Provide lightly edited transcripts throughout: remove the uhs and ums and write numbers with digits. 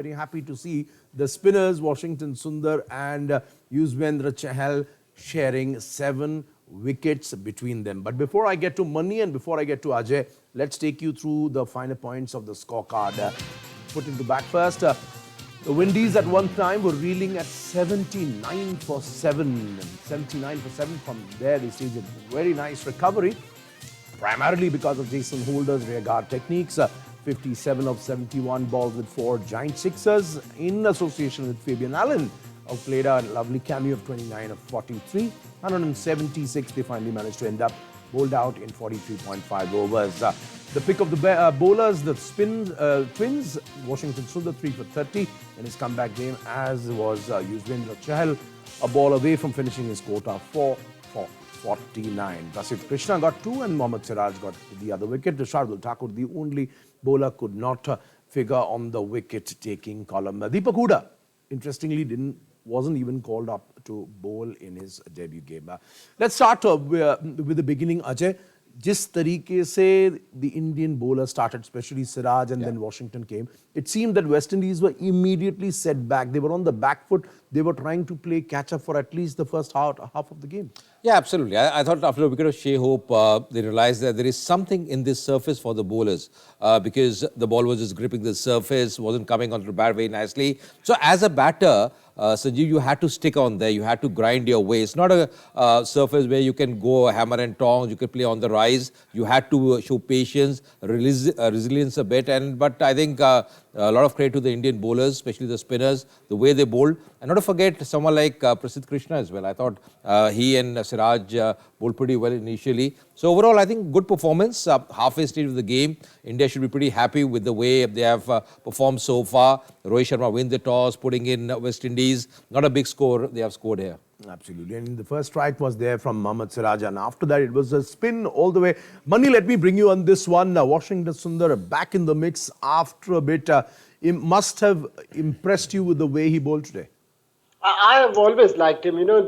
Very happy to see the spinners Washington Sundar and Yuzvendra Chahal sharing 7 wickets between them. But before I get to Mani and before I get to Ajay, let's take you through the finer points of the scorecard. Put into bat first. The Windies at one time were reeling at 79 for 7. 79 for 7. From there, they staged a very nice recovery, primarily because of Jason Holder's rearguard techniques. 57 of 71 balls with 4 giant sixers in association with Fabian Allen, who played a lovely cameo of 29 of 43. 176 they finally managed to end up bowled out in 43.5 overs. The pick of the bowlers, the twins, Washington Sundar 3 for 30 in his comeback game, as was Yuzvendra Chahal, a ball away from finishing his quota 4 for 49. Prasidh Krishna got 2 and Mohammad Siraj got the other wicket. Shardul Thakur, the only bowler, could not figure on the wicket-taking column. Deepak Hooda, interestingly, wasn't even called up to bowl in his debut game. Let's start with the beginning, Ajay. जिस तरीके से the Indian bowler started, especially Siraj, and then Washington came, it seemed that West Indies were immediately set back. They were on the back foot. They were trying to play catch-up for at least the first half of the game. Yeah, absolutely. I thought after a wicket of Shea Hope, they realized that there is something in this surface for the bowlers because the ball was just gripping the surface, wasn't coming onto the bat very nicely. So as a batter, Sanjeev, you had to stick on there. You had to grind your way. It's not a surface where you can go hammer and tongs. You can play on the rise. You had to show patience, resilience a bit. But I think a lot of credit to the Indian bowlers, especially the spinners, the way they bowled. And not to forget someone like Prasidh Krishna as well. I thought he and Siraj bowled pretty well initially. So overall, I think good performance. Halfway stage of the game, India should be pretty happy with the way they have performed so far. Rohit Sharma win the toss, putting in West Indies. Not a big score they have scored here. Absolutely. And the first strike was there from Mohammad Siraj, and after that it was a spin all the way. Mani, let me bring you on this one. Washington Sundar back in the mix after a bit. He must have impressed you with the way he bowled today. I have always liked him. You know,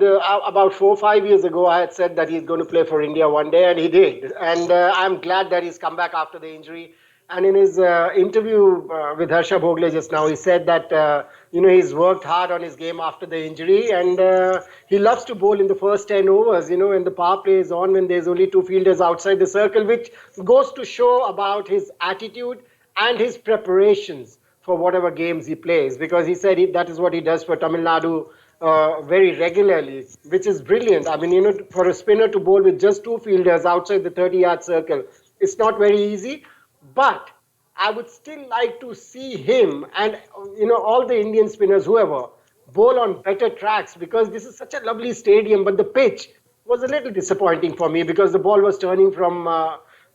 about 4 or 5 years ago, I had said that he's going to play for India one day, and he did. And I'm glad that he's come back after the injury. And in his interview with Harsha Bhogle just now, he said that, he's worked hard on his game after the injury, and he loves to bowl in the first 10 overs, when the power play is on, when there's only 2 fielders outside the circle, which goes to show about his attitude and his preparations for whatever games he plays, because he said that is what he does for Tamil Nadu very regularly, which is brilliant. I mean, for a spinner to bowl with just 2 fielders outside the 30-yard circle, it's not very easy. But I would still like to see him and, all the Indian spinners, whoever, bowl on better tracks, because this is such a lovely stadium, but the pitch was a little disappointing for me because the ball was turning from,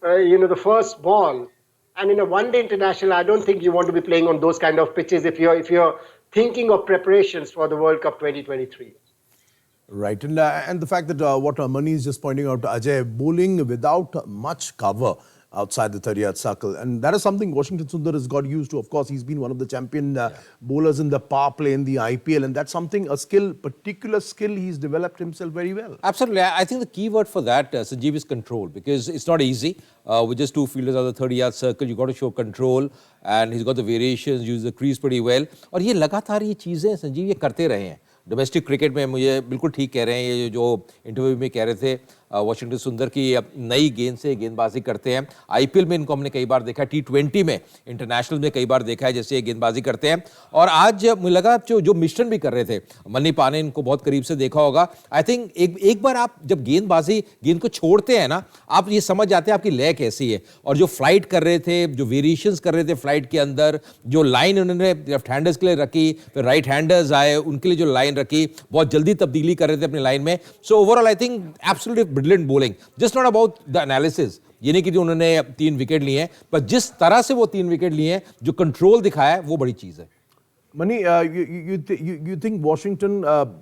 the first ball. And in a one-day international, I don't think you want to be playing on those kind of pitches if you're thinking of preparations for the World Cup 2023. Right, and the fact that what Mani is just pointing out, Ajay, bowling without much cover outside the 30-yard circle, and that is something Washington Sundar has got used to. Of course, he's been one of the champion bowlers in the power play in the IPL, and that's something, particular skill he's developed himself very well. Absolutely. I think the key word for that, Sanjeev, is control, because it's not easy. With just 2 fielders on the 30-yard circle, you've got to show control, and he's got the variations, use the crease pretty well. और ये लगातार ये चीज़ें संजीव ये करते रहे हैं. Domestic cricket में मुझे बिल्कुल ठीक कह रहे हैं, ये जो इंटरव्यू में कह रहे थे वॉशिंगटन सुंदर की नई गेंद से गेंदबाजी करते हैं. आईपीएल में इनको हमने कई बार देखा है, टी20 में, इंटरनेशनल में कई बार देखा है जैसे ये गेंदबाजी करते हैं. और आज मुझे लगा जो मिश्रण भी कर रहे थे, मनी पाने इनको बहुत करीब से देखा होगा. आई थिंक एक बार आप जब गेंद को छोड़ते हैं ना, आप ये समझ जाते हैं आपकी लय कैसी है. और जो फ्लाइट कर रहे थे, जो वेरिएशंस कर रहे थे फ्लाइट के अंदर, जो लाइन उन्होंने लेफ्ट हैंडर्स के लिए रखी, फिर राइट हैंडर्स आए, उनके लिए जो लाइन रखी, बहुत जल्दी तब्दीली कर रहे थे अपनी लाइन में. So overall I think absolutely brilliant bowling. Just not about the analysis, ये नहीं कि जो उन्होंने 3 विकेट लिए हैं, पर जिस तरह से वो 3 विकेट लिए हैं, जो कंट्रोल दिखाया है, वो बड़ी चीज है. Mani, you think Washington,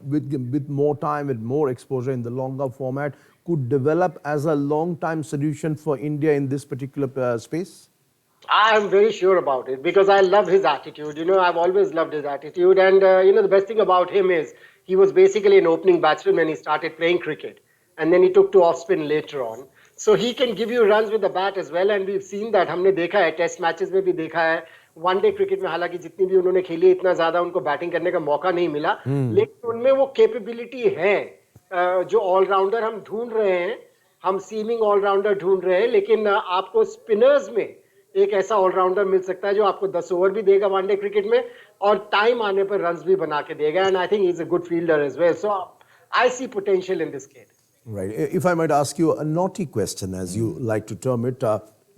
with more time, with more exposure in the longer format, could develop as a long-time solution for India in this particular space? I'm very sure about it because I love his attitude. I've always loved his attitude. And, the best thing about him is he was basically an opening batsman when he started playing cricket. And then he took to off spin later on. So he can give you runs with the bat as well. And we've seen that. हमने देखा है, test matches में भी देखा है. One day cricket में हालांकि जितनी भी उन्होंने खेली इतना ज्यादा उनको बैटिंग करने का मौका नहीं मिला, लेकिन उनमें वो कैपेबिलिटी है जो ऑलराउंडर हम ढूंढ रहे हैं, हम सीमिंग ऑलराउंडर ढूंढ रहे हैं, लेकिन आपको स्पिनर्स में एक ऐसा ऑलराउंडर मिल सकता है जो आपको 10 ओवर भी देगा वनडे क्रिकेट में और टाइम आने पर रन्स भी बना के देगा, and I think he is a good fielder as well, so I see potential in this kid. Right. If I might ask you a naughty question, as you like to term it,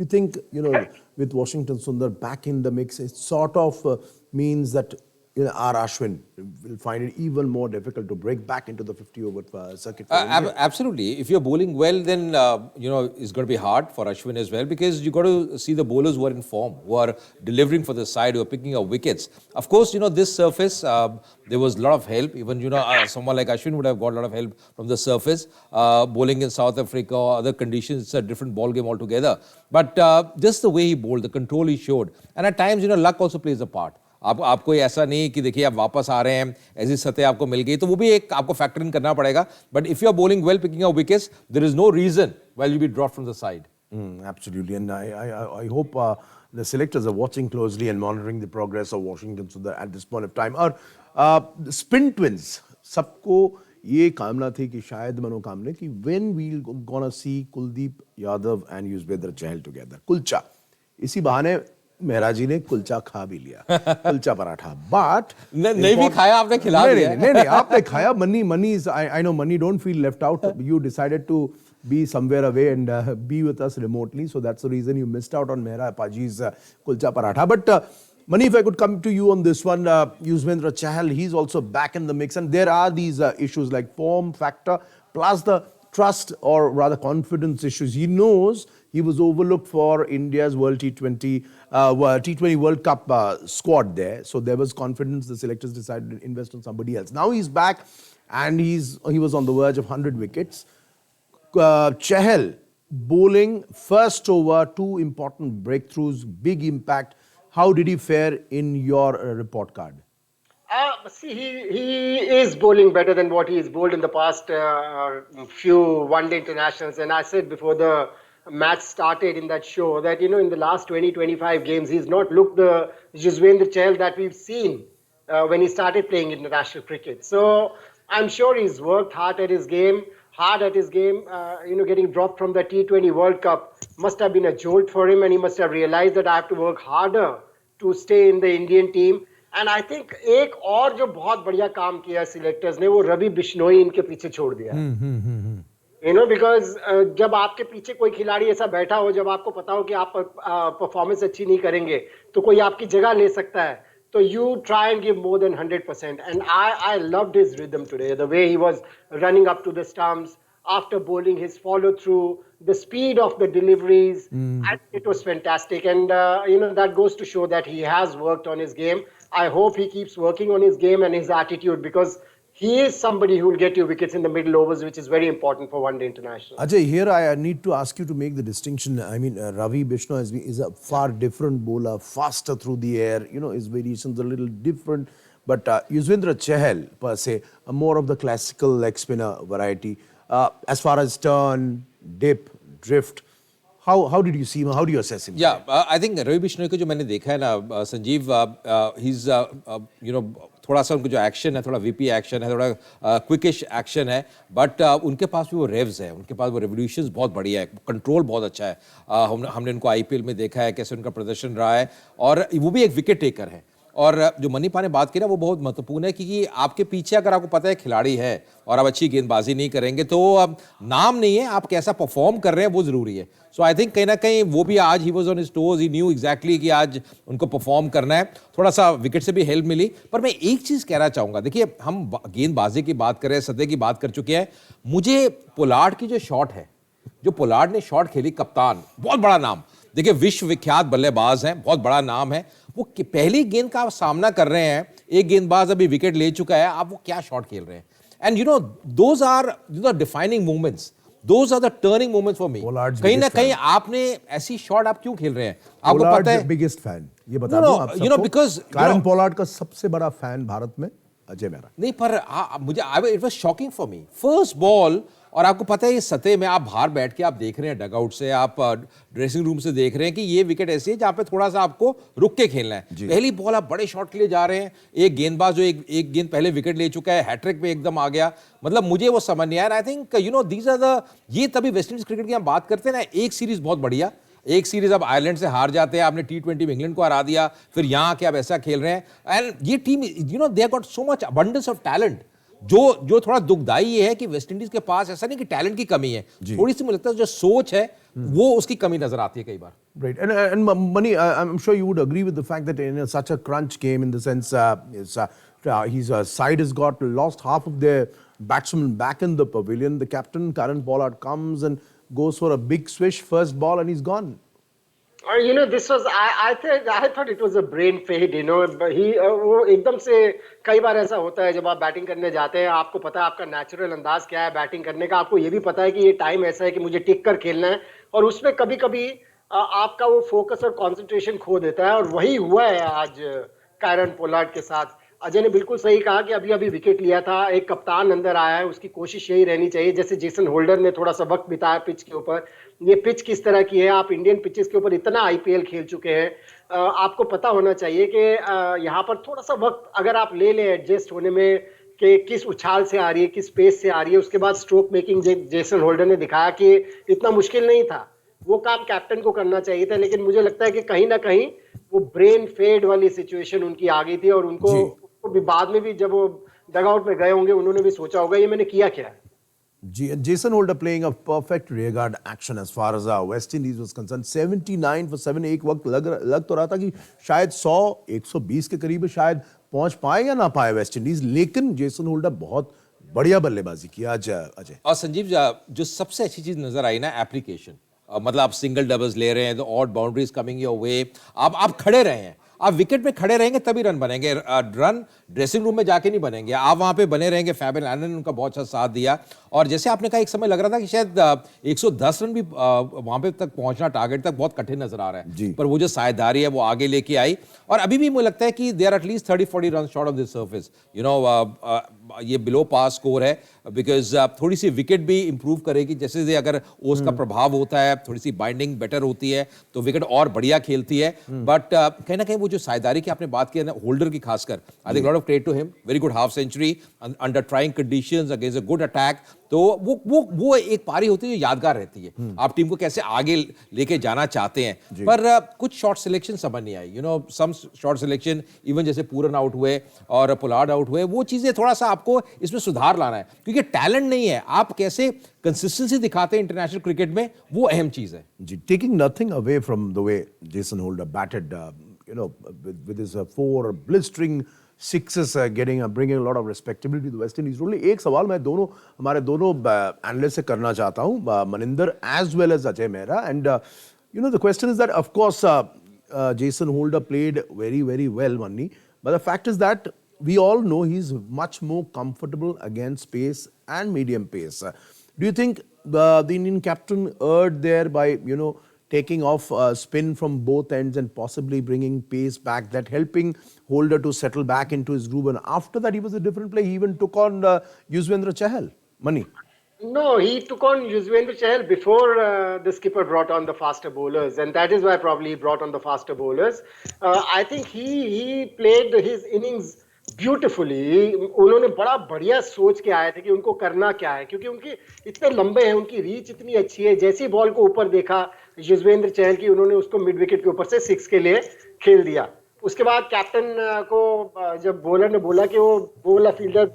you think, with Washington Sundar back in the mix, it sort of means that R. Ashwin will find it even more difficult to break back into the 50-over circuit. Absolutely. If you're bowling well, then it's going to be hard for Ashwin as well, because you got to see the bowlers who are in form, who are delivering for the side, who are picking up wickets. Of course, this surface, there was a lot of help. Even someone like Ashwin would have got a lot of help from the surface. Bowling in South Africa or other conditions, it's a different ball game altogether. But just the way he bowled, the control he showed, and at times luck also plays a part. आपको ऐसा नहीं कि देखिए आप वापस आ रहे हैं, ऐसी सतह आपको मिल गई, तो वो भी एक आपको फैक्टर इन करना पड़ेगा. But if you are bowling well, picking up wickets, there is no reason why you be dropped from the side. Absolutely, and I hope the selectors are watching closely and monitoring the progress of Washington Sundar at this point of time. और spin twins, सबको ये कामना थी कि शायद मनोकामना कि when we'll gonna see Kuldeep Yadav and Yuzvendra Chahal together. Kulcha, इसी बहाने मेहरा जी ने कुलचा खा भी लिया, कुलचा पराठा. बट नहीं भी खाया, आपने खिला दिया. नहीं, आपने खाया. Money is, I know money don't feel left out. You decided to be somewhere away and be with us remotely, so that's the reason you missed out on Mehra Paji's kulcha paratha. But Mani, if I could come to you on this one, Yuzvendra Chahal, he's also back in the mix, and there are these issues like form factor plus the trust or rather confidence issues. He knows he was overlooked for India's World T20 World Cup squad there. So there was confidence. The selectors decided to invest on somebody else. Now he's back and he was on the verge of 100 wickets. Chahal bowling first over, 2 important breakthroughs, big impact. How did he fare in your report card? See, he is bowling better than what he has bowled in the past few one-day internationals. And I said before the match started in that show that, in the last 20-25 games, he's not looked the Yuzvendra Chahal that we've seen when he started playing international cricket. So I'm sure he's worked hard at his game. Getting dropped from the T20 World Cup must have been a jolt for him, and he must have realized that I have to work harder to stay in the Indian team. And I think एक और जो बहुत बढ़िया काम किया selectors ने, वो रवि बिश्नोई इनके पीछे छोड़ दिया. Because जब आपके पीछे कोई खिलाड़ी ऐसा बैठा हो, जब आपको पता हो कि आप परफॉर्मेंस अच्छी नहीं करेंगे तो कोई आपकी जगह ले सकता है, so you try and give more than 100%. And I loved his rhythm today, the way he was running up to the stumps after bowling, his follow through, the speed of the deliveries. It was fantastic. And, that goes to show that he has worked on his game. I hope he keeps working on his game and his attitude, because he is somebody who will get you wickets in the middle overs, which is very important for one-day international. Ajay, here I need to ask you to make the distinction. I mean, Ravi Bishnoi is a far different bowler, faster through the air. His variations are a little different. But Yuzvendra Chahal, per se, more of the classical leg spinner variety. As far as turn, dip, drift, how did you see him? How do you assess him? Yeah, I think Ravi Bishnoi को जो मैंने देखा है ना Sanjeev, he's थोड़ा सा उनका जो एक्शन है, थोड़ा वीपी एक्शन है, थोड़ा क्विकिश एक्शन है, बट उनके पास भी वो रेव्स है, उनके पास वो रेवोल्यूशंस बहुत बढ़िया है, कंट्रोल बहुत अच्छा है. हमने उनको आईपीएल में देखा है कैसे उनका प्रदर्शन रहा है, और वो भी एक विकेट टेकर है. और जो मनीपा ने बात की ना, वो बहुत महत्वपूर्ण है, क्योंकि आपके पीछे अगर आपको पता है खिलाड़ी है और आप अच्छी गेंदबाजी नहीं करेंगे तो नाम नहीं है, आप कैसा परफॉर्म कर रहे हैं वो जरूरी है. सो आई थिंक कहीं ना कहीं वो भी आज he was on his toes, he knew exactly कि आज उनको परफॉर्म करना है. थोड़ा सा विकेट से भी हेल्प मिली. पर मैं एक चीज कहना चाहूंगा, देखिए हम गेंदबाजी की बात करें, सतह की बात कर चुके हैं. मुझे पोलार्ड की जो शॉट है, जो पोलार्ड ने शॉट खेली, कप्तान, बहुत बड़ा नाम, देखिए विश्व विख्यात बल्लेबाज हैं, बहुत बड़ा नाम है, वो पहली गेंद का सामना कर रहे हैं, एक गेंदबाज अभी विकेट ले चुका है, आप वो क्या शॉट खेल रहे हैं. And those are defining moments, those are the turning moments for me. कहीं ना कहीं आपने ऐसी शॉट आप क्यों खेल रहे हैं, आपको पता है. बिगेस्ट फैन, ये बता दूं आप सबको, बिकॉज़ कैरन पोलार्ड का सबसे बड़ा फैन भारत में अजय मेहरा. नहीं, पर मुझे it was shocking for me. First ball और आपको पता है ये सतह में आप बाहर बैठ के आप देख रहे हैं डगआउट से, आप ड्रेसिंग रूम से देख रहे हैं कि ये विकेट ऐसी है जहां पे थोड़ा सा आपको रुक के खेलना है। पहली बॉल आप बड़े शॉट के लिए जा रहे हैं, एक गेंदबाज जो एक गेंद पहले विकेट ले चुका है, हैट्रिक पे एकदम आ गया। मतलब मुझे वो समझ नहीं आया। I think these are the, ये तभी वेस्टइंडीज क्रिकेट की हम बात करते हैं ना, एक सीरीज बहुत बढ़िया, एक सीरीज अब आयरलैंड से हार जाते हैं, आपने T20 में इंग्लैंड को हरा दिया, फिर यहां आके आप ऐसा खेल रहे हैं। एंड ये team they have got so much abundance of talent. जो थोड़ा दुखदाई ये है कि वेस्टइंडीज के पास ऐसा नहीं कि टैलेंट की कमी है, थोड़ी सी मुझे लगता है जो सोच है वो उसकी कमी नजर आती है कई बार। Right, and Mani, I'm sure you would agree with the fact that in such a crunch game, in the sense, his side has got lost half of their batsmen back in the pavilion. The captain, Karan Pollard, comes and goes for a big swish, first ball, and he's gone. This was, I thought it was a brain fade, वो एकदम से, कई बार ऐसा होता है जब आप batting करने जाते हैं, आपको पता है आपका नेचुरल अंदाज क्या है बैटिंग करने का, आपको ये भी पता है कि ये टाइम ऐसा है कि मुझे टिक कर खेलना है, और उसमें कभी कभी आपका वो फोकस और कंसंट्रेशन खो देता है, और वही हुआ है आज कायरन पोलार्ड के साथ। अजय ने बिल्कुल सही कहा कि अभी अभी विकेट लिया था, एक कप्तान अंदर आया है, उसकी कोशिश यही रहनी चाहिए, जैसे जेसन होल्डर ने थोड़ा सा वक्त बिताया पिच के ऊपर। ये पिच किस तरह की है, आप इंडियन पिचेस के ऊपर इतना आईपीएल खेल चुके हैं, आपको पता होना चाहिए कि यहाँ पर थोड़ा सा वक्त अगर आप ले लें एडजस्ट होने में कि किस उछाल से आ रही है, किस पेस से आ रही है। उसके बाद स्ट्रोक मेकिंग जेसन होल्डर ने दिखाया कि इतना मुश्किल नहीं था, वो काम कैप्टन को करना चाहिए था, लेकिन मुझे लगता है कि कहीं ना कहीं वो ब्रेन फेड वाली सिचुएशन उनकी आ गई थी, और उनको भी बाद में भी जब वो डगआउट में गए होंगे उन्होंने भी सोचा होगा ये मैंने किया क्या है। Jason Holder playing a perfect rearguard action as far as West Indies was concerned. 79 for 7, एक वक्त लग तो रहा था कि शायद 100-120 के करीब शायद पहुंच पाए या ना पाए वेस्ट इंडीज, लेकिन जेसन होल्डर बहुत बढ़िया बल्लेबाजी की आज अजय। और संजीव, जो सबसे अच्छी चीज नजर आई ना, एप्लीकेशन, मतलब आप सिंगल डबल्स ले रहे हैं, the odd boundaries coming your way, आप खड़े रहे हैं, आप विकेट पे खड़े रहेंगे तभी रन बनेंगे, रन ड्रेसिंग रूम में जाके नहीं बनेंगे, आप वहां पे बने रहेंगे। फैबियन एलन ने उनका बहुत अच्छा साथ दिया, और जैसे आपने कहा एक समय लग रहा था कि शायद 110 रन भी वहां पे तक पहुंचना, टारगेट तक बहुत कठिन नजर आ रहा है, पर वो जो साझेदारी है वो आगे लेके आई, और अभी भी मुझे लगता है कि they are at least 30-40 run short of this surface. ये बिलो पास स्कोर है, बिकॉज थोड़ी सी विकेट भी इंप्रूव करेगी, जैसे अगर ओस का प्रभाव होता है, थोड़ी सी बाइंडिंग बेटर होती है तो विकेट और बढ़िया खेलती है। बट कहीं ना कहीं वो जो साझेदारी की आपने बात की ना, होल्डर की खासकर, I think lot of credit to him, very good half century under trying conditions against a good attack. तो वो एक पारी होती है जो यादगार रहती है, आप टीम को कैसे आगे लेके जाना चाहते हैं। पर कुछ शॉट सिलेक्शन समझ नहीं आई, सम शॉट सिलेक्शन, इवन जैसे पूरन आउट हुए और पोलार्ड आउट हुए, वो चीजें थोड़ा सा आपको इसमें सुधार लाना है, क्योंकि टैलेंट नहीं है, आप कैसे कंसिस्टेंसी दिखाते हैं इंटरनेशनल क्रिकेट में, वो अहम चीज है जी। Taking nothing away from the way Jason Holder batted, with his 4 blistering sixes, bringing a lot of respectability to West Indies. Only एक सवाल मैं हमारे दोनों एनालिस्ट से करना चाहता हूँ, Maninder as well as Ajay Mehra, and the question is that of course Jason Holder played very very well, Manni, but the fact is that we all know he's much more comfortable against pace and medium pace. Do you think the Indian captain erred there by taking off spin from both ends and possibly bringing pace back, that helping Holder to settle back into his groove? And after that, he was a different player. He even took on Yuzvendra Chahal. Mani. No, he took on Yuzvendra Chahal before the skipper brought on the faster bowlers, and that is why probably he brought on the faster bowlers. I think he played his innings beautifully. उन्होंने बड़ा बढ़िया सोच के आए थे कि उनको करना क्या है, क्योंकि उनके इतने लंबे हैं, उनकी रीच इतनी अच्छी है। जैसी बॉल को ऊपर देखा युजवेंद्र चहल की, उन्होंने उसको मिड विकेट के ऊपर से 6 के लिए खेल दिया। उसके बाद कैप्टन को जब बॉलर ने बोला कि वो वाला फील्डर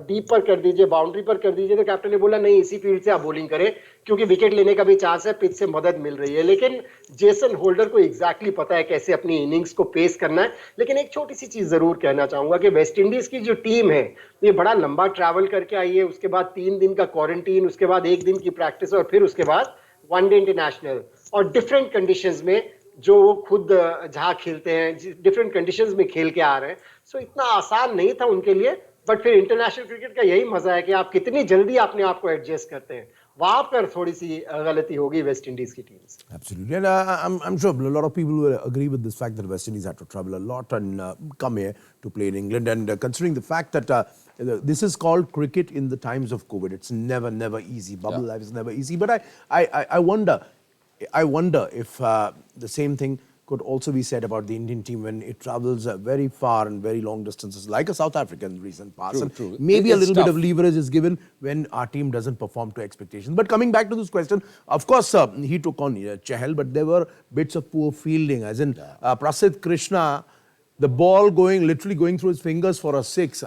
डीप पर कर दीजिए, बाउंड्री पर कर दीजिए, तो कैप्टन ने बोला नहीं, इसी फील्ड से आप बॉलिंग करें क्योंकि विकेट लेने का भी चांस है, पिच से मदद मिल रही है। लेकिन जेसन होल्डर को एग्जैक्टली पता है कैसे अपनी इनिंग्स को पेस करना है। लेकिन एक छोटी सी चीज जरूर कहना चाहूंगा कि वेस्ट इंडीज की जो टीम है ये बड़ा लंबा ट्रैवल करके आई है, उसके बाद 3 दिन का क्वारंटीन, उसके बाद 1 दिन की प्रैक्टिस, और फिर उसके बाद वनडे इंटरनेशनल, और डिफरेंट कंडीशंस में जो वो खुद जहाँ खेलते हैं, डिफरेंट कंडीशंस में खेल के आ रहे हैं। सो इतना आसान नहीं था उनके लिए, बट फिर इंटरनेशनल क्रिकेट का यही मजा है कि आप कितनी जल्दी अपने आप को एडजस्ट करते हैं। वहां पर थोड़ी सी गलती होगी वेस्ट इंडीज की टीम से. Absolutely. And I'm sure a lot of people will agree with this fact that West Indies had to travel a lot and come here to play in England. And considering the fact that this is called cricket in the times of COVID, it's never easy. Bubble life is never easy. But I wonder if the same thing could also be said about the Indian team when it travels very far and very long distances, like a South Africa in recent past. True. Maybe a It's little bit tough. of leverage is given when our team doesn't perform to expectations. But coming back to this question, of course, he took on Chahal, but there were bits of poor fielding, as in Prasidh Krishna, the ball literally going through his fingers for a six.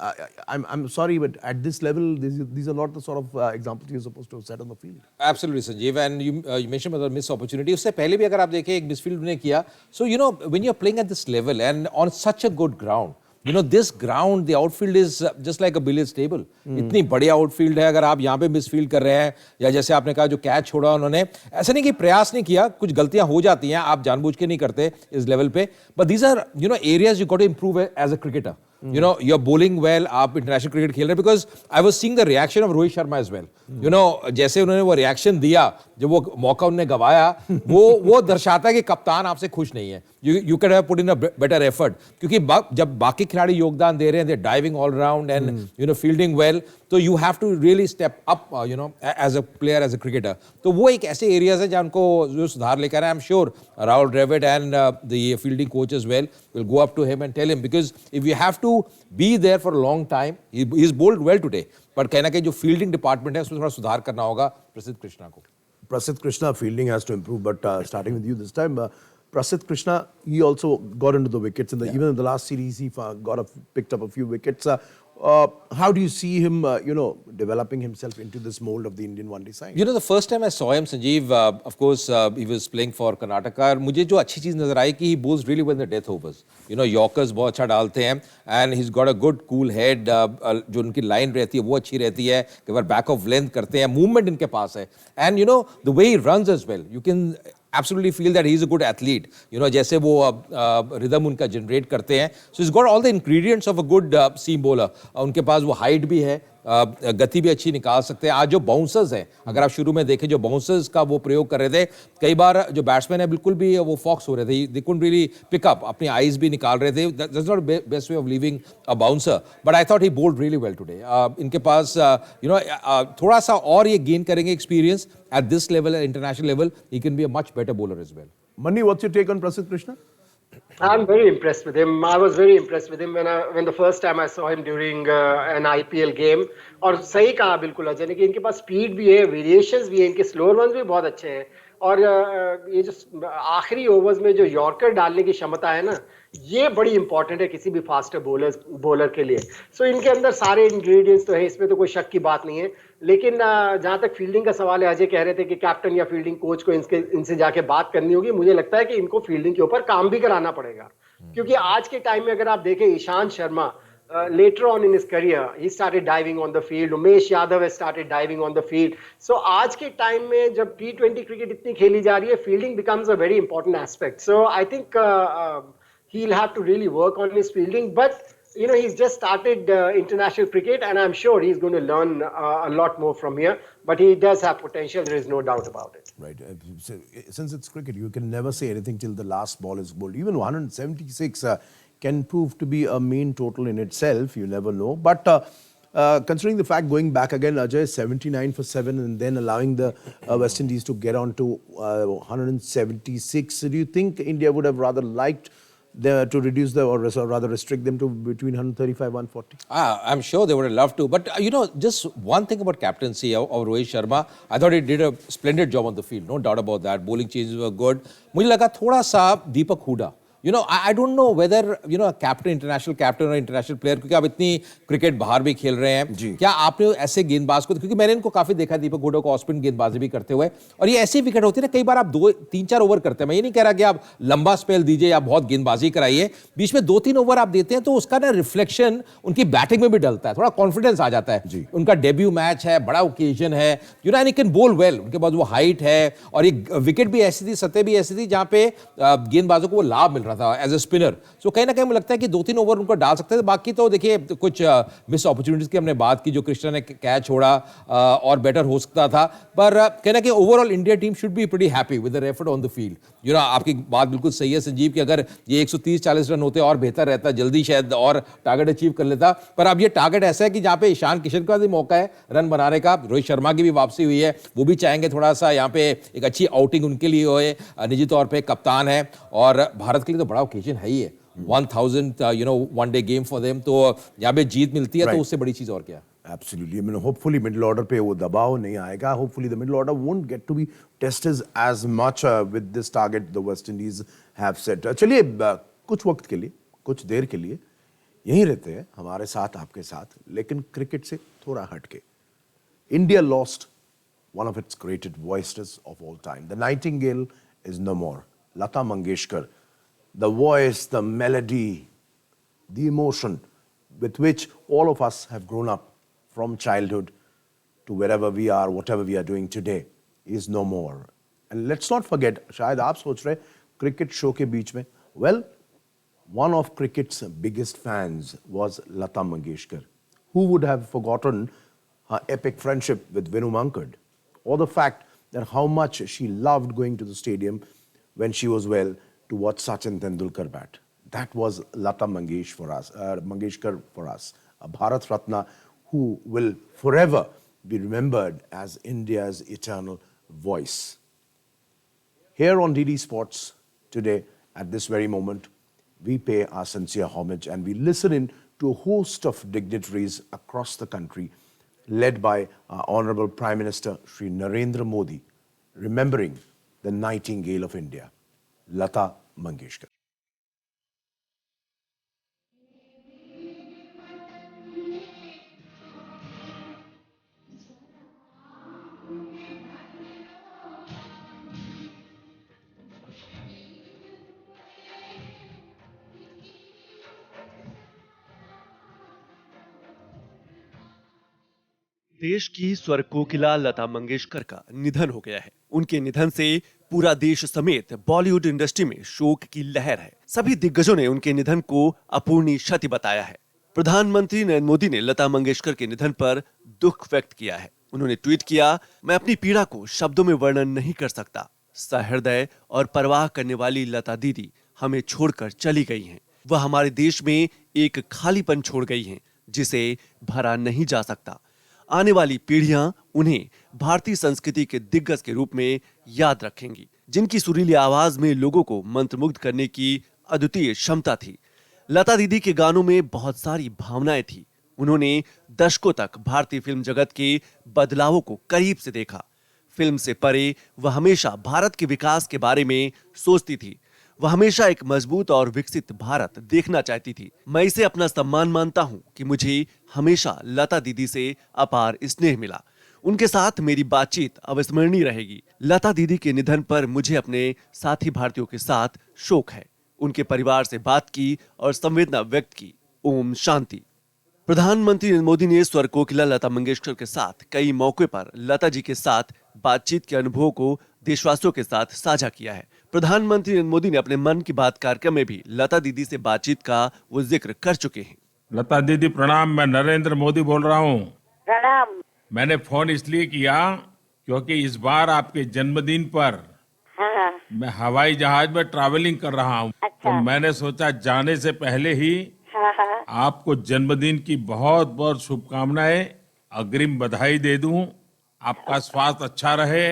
I'm sorry, but at this level, these are not the sort of examples you're supposed to have set on the field. Absolutely, Sanjeev. And you mentioned about the missed opportunity. उससे पहले भी अगर आप देखें एक misfield ने किया. So you know when you're playing at this level and on such a good ground, you know this ground, the outfield is just like a billiards table. इतनी बड़ी आउटफील्ड है. अगर आप यहाँ पे मिसफील्ड कर रहे हैं या जैसे आपने कहा जो कैच छोड़ा उन्होंने, ऐसा नहीं कि प्रयास नहीं किया, कुछ गलतियां हो जाती हैं, आप जानबूझ के नहीं करते इस लेवल पे. But these are areas you got to improve as a cricketer. You know, you're bowling well, आप international cricket खेल रहे हैं, because I was seeing the reaction of Rohit Sharma as well. You know, जैसे उन्होंने वो reaction दिया, जब वो मौका उन्होंने गवाया, वो दर्शाता है कि कप्तान आपसे खुश नहीं है. You could have put in a better effort. क्योंकि जब बाकी खिलाड़ी योगदान दे रहे हैं, they're diving all around and fielding well, so you have to really step up, as a player, as a cricketer. तो वो एक ऐसे areas है जहाँ उनको जो सुधार लेकर आए. I'm sure Rahul Dravid and the fielding coach as well will go up to him and tell him, because if you have to be there for a long time, he's bowled well today, but कहना कि जो fielding department है उसमें थोड़ा सुधार करना होगा प्रसिद्ध कृष्णा को. Prasidh Krishna fielding has to improve, but starting with you this time, Prasidh Krishna, he also got into the wickets. Even in the last series, he picked up a few wickets. How do you see him, developing himself into this mold of the Indian one-day side? You know, the first time I saw him, Sanjeev, of course, he was playing for Karnataka. मुझे जो अच्छी चीज़ नजर आई कि he bowls really well in the death overs. You know, Yorkers बहुत अच्छा डालते हैं, and he's got a good cool head. जो उनकी line रहती है वो अच्छी रहती है. कई बार back of length करते हैं, movement इनके पास है. And you know, the way he runs as well, you can absolutely feel that he's a good athlete. You know, जैसे वो rhythm उनका generate करते हैं. So he's got all the ingredients of a good seam bowler. उनके पास वो height भी है, गति भी अच्छी निकाल सकते हैं. आज जो बाउंसर्स हैं, अगर आप शुरू में देखें जो बाउंसर्स का वो प्रयोग कर रहे थे, कई बार जो बैट्समैन है बिल्कुल भी वो फॉक्स हो रहे थे. They couldn't really pick up, अपनी आईज भी निकाल रहे थे. That's not best way of leaving a bouncer, but I thought he bowled really well today. इनके पास थोड़ा सा और ये गेन करेंगे experience at this level, international level, he can be a much better bowler as well. Mani, what's your take on Prasidh Krishna? I'm very impressed with him. I was very impressed with him when the first time I saw him during an IPL game. और सही कहा बिल्कुल अजय ने कि इनके पास speed भी है, variations भी है, इनके स्लोअर वंस भी बहुत अच्छे हैं. और ये जो आखिरी ओवर्स में जो यॉर्कर डालने की क्षमता है ना, ये बड़ी इंपॉर्टेंट है किसी भी फास्टर बॉलर के लिए. सो इनके अंदर सारे इंग्रेडिएंट्स तो है, इसमें तो कोई शक की बात नहीं है. लेकिन जहां तक फील्डिंग का सवाल है, अजय कह रहे थे कि कैप्टन या फील्डिंग कोच को इनसे जाके बात करनी होगी. मुझे लगता है कि इनको फील्डिंग के ऊपर काम भी कराना पड़ेगा, क्योंकि आज के टाइम में अगर आप देखें, Ishant Sharma later on in his career he started diving on the field. Umesh Yadav has started diving on the field. So आज के टाइम में जब T20 क्रिकेट इतनी खेली जा रही है, fielding becomes a very important aspect. So I think he'll have to really work on his fielding, but he's just started international cricket, and I'm sure he's going to learn a lot more from here. But he does have potential, there is no doubt about it. Right. Since it's cricket, you can never say anything till the last ball is bowled. Even 176 can prove to be a mean total in itself. You never know. But considering the fact, going back again, Ajay, 79 for 7, and then allowing the West Indies to get on to 176, do you think India would have rather liked to reduce or rather restrict them to between 135 140? I'm sure they would have loved to. But, just one thing about captaincy of Rohit Sharma, I thought he did a splendid job on the field. No doubt about that. Bowling changes were good. मुझे लगा थोड़ा सा दीपक Hooda. I don't know whether, a captain, international captain or international player, क्योंकि आप इतनी cricket बाहर भी खेल रहे हैं, क्या आपने ऐसे गेंदबाज को, क्योंकि मैंने इनको काफी देखा दीपक हुडा को ऑफ स्पिन गेंदबाजी भी करते हुए, और ये ऐसी विकेट होती है ना, कई बार आप 2-3-4 ओवर करते हैं. मैं ये नहीं कह रहा कि आप लंबा स्पेल दीजिए या बहुत गेंदबाजी कराइए, बीच में 2-3 ओवर आप देते हैं तो उसका ना रिफ्लेक्शन उनकी बैटिंग में भी डलता है, थोड़ा कॉन्फिडेंस आ जाता है. उनका डेब्यू मैच है, बड़ा ओकेजन है, एंड ही कैन बोल वेल. उनके पास वो हाइट है, और ये विकेट भी ऐसी थी, सतह भी ऐसी थी जहां पे गेंदबाजों को वो लाभ मिल रहा था एज ए स्पिनर। सो कहीं ना कहीं मुझे लगता है कि 2-3 ओवर उनको डाल सकते थे। बाकी तो देखिए कुछ मिस अपॉर्चुनिटीज की हमने बात की, जो कृष्णा ने कैच छोड़ा और बेटर हो सकता था। पर कहीं ना कहीं overall India team should be pretty happy with the effort on the field. आपकी बात बिल्कुल सही है संजीव कि अगर ये 130-40 रन होते और बेहतर रहता, जल्दी शायद और टारगेट अचीव कर लेता। पर अब ये टारगेट ऐसा है कि जहां पे ईशान किशन का भी मौका है रन बनाने का, रोहित शर्मा की भी वापसी हुई है, वो भी चाहेंगे थोड़ा सा यहाँ पे एक अच्छी आउटिंग उनके लिए होए। निजी तौर पे कप्तान है और भारत के लिए तो बड़ा ओकेजन है ही है, 1000 one day game for them. तो यहाँ पे जीत मिलती है तो उससे बड़ी चीज और क्या। Absolutely. I mean, hopefully middle order पे वो दबाव नहीं आएगा. Hopefully the middle order won't get to be tested as much with this target the West Indies have set. चलिए कुछ वक्त के लिए, कुछ देर के लिए यहीं रहते हैं हमारे साथ, आपके साथ, लेकिन क्रिकेट से थोड़ा हटके. India lost one of its greatest voices of all time. The Nightingale is no more. Lata Mangeshkar, the voice, the melody, the emotion with which all of us have grown up from childhood to wherever we are, whatever we are doing today, is no more. And let's not forget, शायद आप सोच रहे cricket show के बीच में, well, one of cricket's biggest fans was Lata Mangeshkar. Who would have forgotten her epic friendship with Venu Mankad, or the fact that how much she loved going to the stadium when she was well to watch Sachin Tendulkar bat. That was Lata Mangeshkar for us, a Bharat Ratna who will forever be remembered as India's eternal voice. Here on DD Sports today, at this very moment, we pay our sincere homage and we listen in to a host of dignitaries across the country, led by our Honorable Prime Minister Shri Narendra Modi, remembering the Nightingale of India, Lata Mangeshkar. देश की स्वर कोकिला लता मंगेशकर का निधन हो गया है। उनके निधन से पूरा देश समेत बॉलीवुड इंडस्ट्री में शोक की लहर है। सभी दिग्गजों ने उनके निधन को अपूर्णीय क्षति बताया है। प्रधानमंत्री नरेंद्र मोदी ने लता मंगेशकर के निधन पर दुख व्यक्त किया है। उन्होंने ट्वीट किया, मैं अपनी पीड़ा को शब्दों में वर्णन नहीं कर सकता। सहृदय और परवाह करने वाली लता दीदी हमें छोड़कर चली गई हैं। वह हमारे देश में एक खालीपन छोड़ गई हैं, जिसे भरा नहीं जा सकता। आने वाली पीढ़ियां उन्हें भारतीय संस्कृति के दिग्गज के रूप में याद रखेंगी, जिनकी सुरीली आवाज में लोगों को मंत्रमुग्ध करने की अद्वितीय क्षमता थी। लता दीदी के गानों में बहुत सारी भावनाएं थी। उन्होंने दशकों तक भारतीय फिल्म जगत के बदलावों को करीब से देखा। फिल्म से परे वह हमेशा भारत के विकास के बारे में सोचती थी। वह हमेशा एक मजबूत और विकसित भारत देखना चाहती थी। मैं इसे अपना सम्मान मानता हूं कि मुझे हमेशा लता दीदी से अपार स्नेह मिला। उनके साथ मेरी बातचीत अविस्मरणीय रहेगी। लता दीदी के निधन पर मुझे अपने साथी भारतीयों के साथ शोक है। उनके परिवार से बात की और संवेदना व्यक्त की। ओम शांति। प्रधानमंत्री नरेंद्र मोदी ने स्वर कोकिला लता मंगेशकर के साथ कई मौके पर लता जी के साथ बातचीत के अनुभवों को देशवासियों के साथ साझा किया है। प्रधानमंत्री नरेंद्र मोदी ने अपने मन की बात कार्यक्रम में भी लता दीदी से बातचीत का वो जिक्र कर चुके हैं। लता दीदी प्रणाम, मैं नरेंद्र मोदी बोल रहा हूँ। प्रणाम। मैंने फोन इसलिए किया क्योंकि इस बार आपके जन्मदिन पर हाँ। मैं हवाई जहाज में ट्रैवलिंग कर रहा हूँ। अच्छा। तो मैंने सोचा जाने से पहले ही हाँ। आपको जन्मदिन की बहुत बहुत शुभकामनाएं, अग्रिम बधाई दे दूं। आपका स्वास्थ्य अच्छा रहे,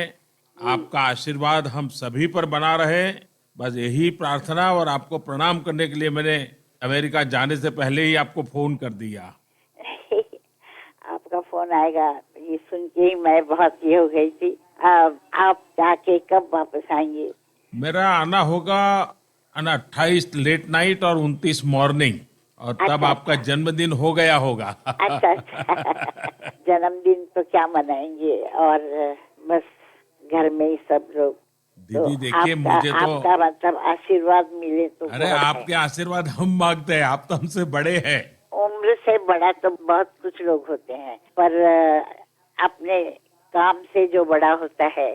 आपका आशीर्वाद हम सभी पर बना रहे, बस यही प्रार्थना। और आपको प्रणाम करने के लिए मैंने अमेरिका जाने से पहले ही आपको फोन कर दिया। आपका फोन आएगा ये सुन के ही मैं बहुत ये हो गई थी। आप जाके कब वापस आएंगे? मेरा आना होगा 28 लेट नाइट और 29 मॉर्निंग, और तब अच्छा, आपका जन्मदिन हो गया होगा। अच्छा। जन्मदिन तो क्या मनाएंगे, और बस घर में ही सब लोग। दीदी तो देखिए, मुझे तो आपका मतलब आशीर्वाद मिले तो अरे बहुत आपके आशीर्वाद हम मांगते हैं, आप तो हमसे बड़े हैं। उम्र से बड़ा तो बहुत कुछ लोग होते हैं, पर अपने काम से जो बड़ा होता है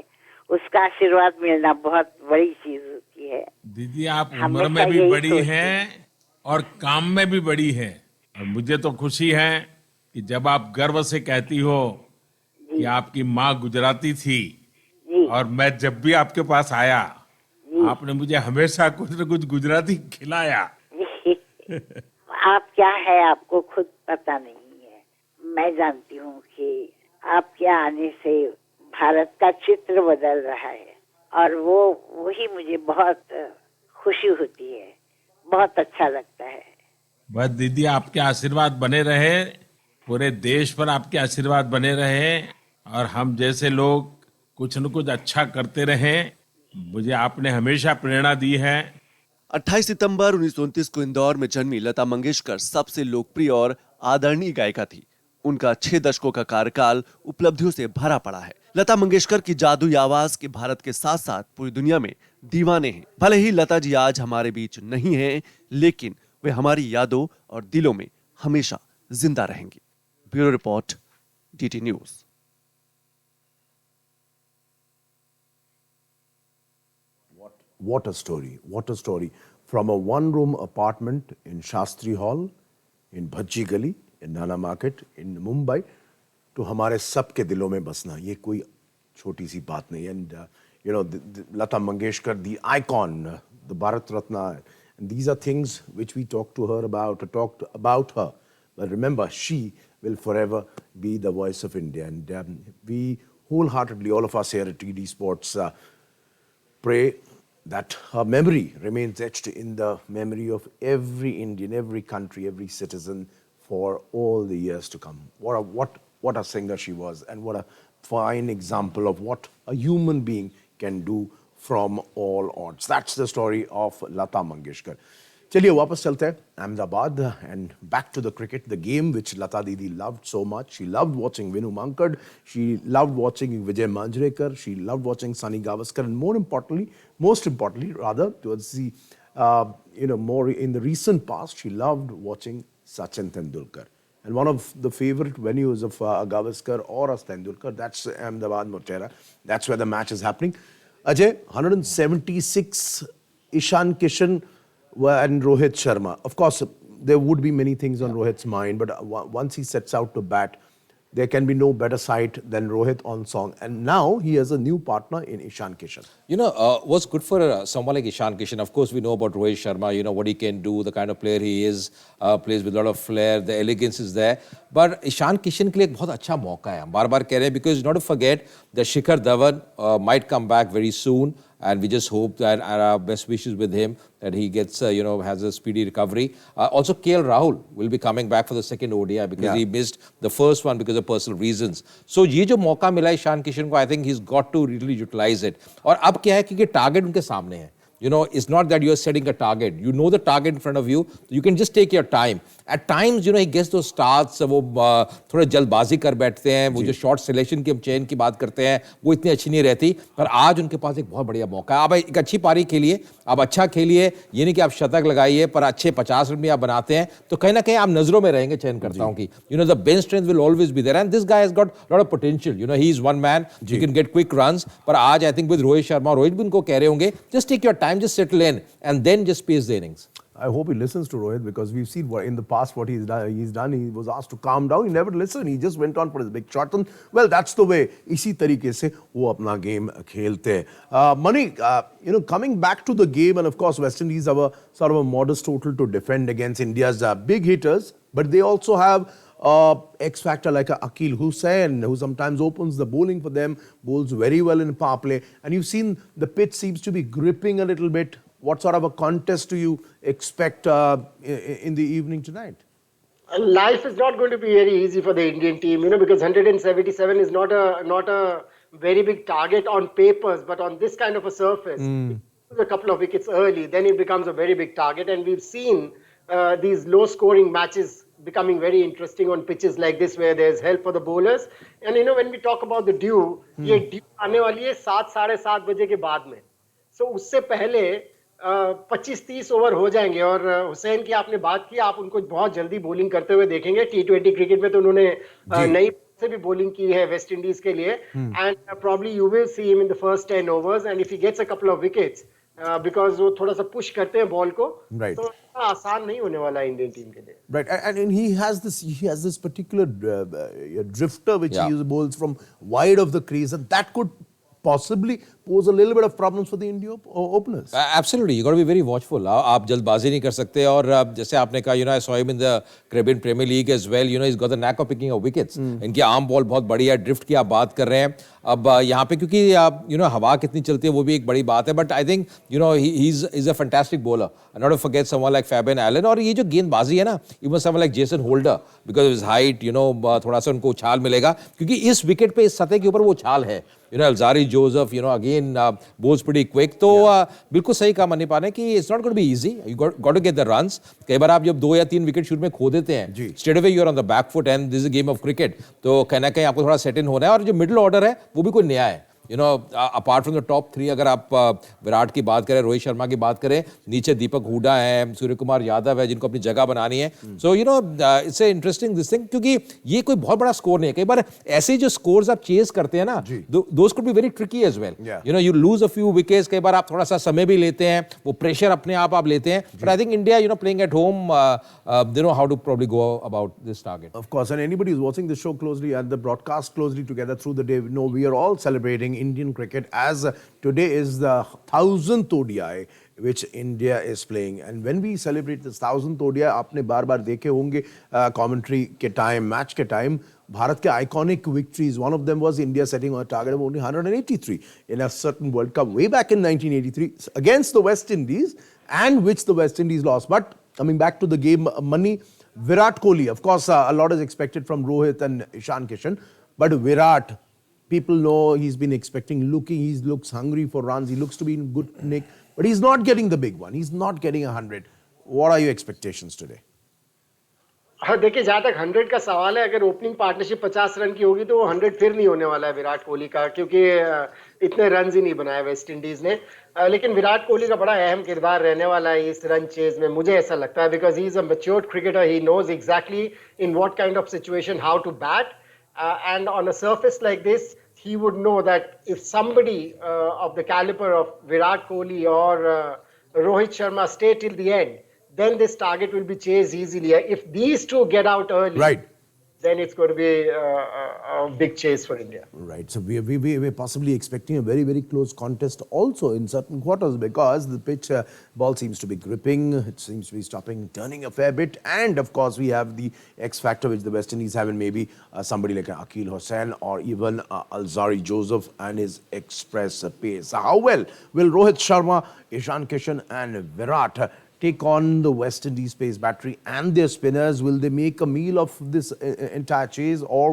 उसका आशीर्वाद मिलना बहुत बड़ी चीज होती है। दीदी आप उम्र हमेशा में भी यही बड़ी सोचती हैं और काम में भी बड़ी हैं। और मुझे तो खुशी है कि जब आप गर्व से कहती हो कि जी आपकी माँ गुजराती थी जी और मैं जब भी आपके पास आया जी आपने मुझे हमेशा कुछ न कुछ गुजराती खिलाया। जी। आप क्या है आपको खुद पता नहीं है। मैं जानती हूँ कि आपके आने से भारत का चित्र बदल रहा है और वही मुझे बहुत खुशी होती है, बहुत अच्छा लगता है। बस दीदी आपके आशीर्वाद बने रहे, पूरे देश पर आपके आशीर्वाद बने रहे और हम जैसे लोग कुछ न कुछ अच्छा करते रहें। मुझे आपने हमेशा प्रेरणा दी है। 28 सितंबर 1929 को इंदौर में जन्मी लता मंगेशकर सबसे लोकप्रिय और आदरणीय गायिका थी। उनका 6 दशकों का कार्यकाल उपलब्धियों से भरा पड़ा है। लता मंगेशकर की जादुई आवाज के भारत के साथ साथ पूरी दुनिया में दीवाने हैं। भले ही लता जी आज हमारे बीच नहीं हैं, लेकिन वे हमारी यादों और दिलों में हमेशा जिंदा रहेंगी। Bureau report, DT news. What a story. What a story. From a one-room apartment in Shastri Hall, in Bhajji Gali, in Nana Market, in Mumbai, to हमारे सब के दिलों में बसना, ये कोई छोटी सी बात नहीं. And you know, Lata Mangeshkar, the icon, the Bharat Ratna, and these are things which we talked about her. But remember, she will forever be the voice of India. And we wholeheartedly, all of us here at TD Sports, pray that her memory remains etched in the memory of every Indian, every country, every citizen for all the years to come. What a singer she was, and what a fine example of what a human being can do from all odds. That's the story of Lata Mangeshkar. चलिए वापस चलते हैं Ahmedabad and back to the cricket, the game which Lata Didi loved so much. She loved watching Vinu Mankad, she loved watching Vijay Manjrekar, she loved watching Sunny Gavaskar, and most importantly rather, towards the more in the recent past, she loved watching Sachin Tendulkar. And one of the favorite venues of Gavaskar or of Tendulkar, that's Ahmedabad Motera. That's where the match is happening. Ajay, 176 Ishan Kishan and Rohit Sharma. Of course, there would be many things on Rohit's mind, but once he sets out to bat, there can be no better sight than Rohit on song. And now he has a new partner in Ishan Kishan. You know, what's good for someone like Ishan Kishan, of course, we know about Rohit Sharma, you know, what he can do, the kind of player he is, plays with a lot of flair, the elegance is there. But Ishan Kishan के लिए एक बहुत अच्छा मौका है, हम बार-बार कह रहे हैं, because not to forget that Shikhar Dhawan might come back very soon. And we just hope that our best wishes with him, that he gets, has a speedy recovery. Also, KL Rahul will be coming back for the second ODI because he missed the first one because of personal reasons. So, ये जो मौका मिला है ईशान किशन को, I think he's got to really utilize it. और अब क्या है कि target उनके सामने है. You know, it's not that you're setting a target. You know the target in front of you. You can just take your time. At times, you know, he gets those starts, वो थोड़े जल्दबाजी कर बैठते हैं, वो जो short selection की हम चेन की बात करते हैं, वो इतनी अच्छी नहीं रहती, पर आज उनके पास एक बहुत बढ़िया मौका है. आप एक अच्छी पारी खेलिए, आप अच्छा खेलिए, ये नहीं कि आप शतक लगाइए, पर अच्छे 50 रन भी आप बनाते हैं, तो कहीं ना कहीं आप नजरों में रहेंगे चयनकर्ताओं की. You know, the bench strength will always be there, and this guy has got a lot of potential. You know, he is one man, he can get quick runs, पर आज I think with Rohit Sharma, Rohit भी उनको कह रहे होंगे, just take your time, just settle in, and then just pace the innings. I hope he listens to Rohit, because we've seen what in the past what he's done. He was asked to calm down. He never listened. He just went on for his big shot. And well, that's the way. इसी तरीके से वो अपना game खेलते हैं. Mani, coming back to the game, and of course West Indies have a sort of a modest total to defend against India's big hitters, but they also have X factor like Akil Hussain, who sometimes opens the bowling for them, bowls very well in power play, and you've seen the pitch seems to be gripping a little bit. What sort of a contest do you expect in the evening tonight? Life is not going to be very easy for the Indian team, because 177 is not a very big target on papers, but on this kind of a surface, a couple of wickets early, then it becomes a very big target. And we've seen these low-scoring matches becoming very interesting on pitches like this, where there's help for the bowlers. And when we talk about the dew, ये dew आने वाली है 7 साढ़े 7 बजे के बाद में. So उससे पहले 25-30 ओवर हो जाएंगे. और हुसैन की आपने बात की, आप उनको बहुत जल्दी बॉलिंग करते हुए देखेंगे. T20 क्रिकेट में तो उन्होंने नई से भी bowling की है वेस्ट इंडीज के लिए, and probably you will see him in the first 10 overs, and if he gets a couple of wickets, because वो थोड़ा सा push करते हैं ball को, Right. तो आसान नहीं होने वाला है इंडियन टीम के लिए. Right, and he has this particular drifter which Yeah. he uses bowls from wide of the crease, and that could possibly pose a little bit of problems for the Indian openers. Absolutely, you got to be very watchful. आप जल्दबाजी नहीं कर सकते और जैसे आपने कहा, I saw him in the Caribbean Premier League as well. He's got the knack of picking up wickets. इनकी आर्म बॉल बहुत बड़ी है, ड्रिफ्ट की आप बात कर रहे हैं. अब यहाँ पे क्योंकि हवा कितनी चलती है वो भी एक बड़ी बात है. But I think he's a fantastic bowler. Not to forget someone like Fabian Allen. और ये जो गेंदबाजी है ना, even someone like Jason Holder, because of his height, थोड़ा सा उनको उछाल मिलेगा क्योंकि इस विकेट पे इस सतह के ऊपर वो उछाल है. Alzari Joseph, again bowls pretty quick. तो बिल्कुल सही कहा मनी पाने कि it's not going to be easy. You got to get the runs. कई बार आप जब 2 या 3 विकेट शुरू में खो देते हैं, straight away you are on the back foot and this is a game of cricket. तो कहीं ना कहीं आपको थोड़ा सेट इन होना है और जो मिडिल ऑर्डर है वो भी कोई नया है. अपार्ट फ्रॉम द टॉप 3 अगर आप विराट की बात करें, रोहित शर्मा की बात करें, नीचे दीपक हुडा है, सूर्य कुमार यादव है जिनको अपनी जगह बनानी है. So it's a interesting this thing क्योंकि ये कोई बहुत बड़ा स्कोर नहीं है. कई बार ऐसे जो स्कोर्स आप चेज करते हैं ना, those could be very tricky as well. You lose a few wickets. कई बार आप थोड़ा सा समय भी लेते हैं, वो प्रेशर अपने आप लेते हैं. But I think India playing at home they know how to probably go about this target. Of course, and anybody who's watching the show closely and the broadcast closely together through the day, we are all celebrating Indian cricket as today is the 1000th ODI which India is playing. And when we celebrate this 1000th ODI, आपने बार-बार देखे होंगे commentary के time, match के time, Bharat के iconic victories. One of them was India setting a target of only 183 in a certain World Cup way back in 1983 against the West Indies, and which the West Indies lost. But coming back to the game, money, Virat Kohli, of course, a lot is expected from Rohit and Ishan Kishan, but Virat, people know he's been expecting, he looks hungry for runs, he looks to be in good nick, but he's not getting the big one, he's not getting 100. What are your expectations today? हाँ देखिए, जहाँ तक 100 का सवाल है, अगर opening partnership 50 run की होगी तो वो 100 फिर नहीं होने वाला है विराट कोहली का, क्योंकि इतने रन ही नहीं बनाए वेस्ट इंडीज ने. लेकिन विराट कोहली का बड़ा अहम किरदार रहने वाला है इस रन चेज में, मुझे ऐसा लगता है, because he is a matured cricketer. He knows exactly in what kind of situation how to bat, and on a surface like this he would know that if somebody of the caliber of Virat Kohli or Rohit Sharma stay till the end, then this target will be chased easily. If these two get out early, Right, then it's going to be a big chase for India. right. So we're possibly expecting a very, very close contest also in certain quarters, because the pitch ball seems to be gripping, it seems to be stopping, turning a fair bit, and of course we have the X factor which the West Indies have in maybe somebody like Akil Hussain or even Alzari Joseph and his express pace. How well will Rohit Sharma, Ishan Kishan and Virat take on the West Indies pace battery and their spinners? Will they make a meal of this entire chase, or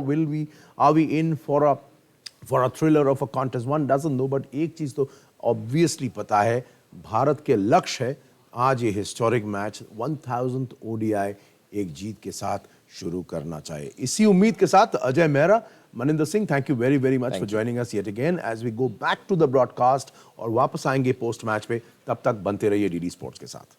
are we in for a thriller of a contest? One doesn't know, but एक चीज तो obviously पता है, भारत के लक्ष्य है आज ये historic match 1000th ODI एक जीत के साथ शुरू करना चाहिए. इसी उम्मीद के साथ Ajay Mehra, Maninder Singh, thank you very, very much for joining us yet again as we go back to the broadcast और वापस आएंगे post match पे. तब तक बनते रहिए DD Sports के साथ.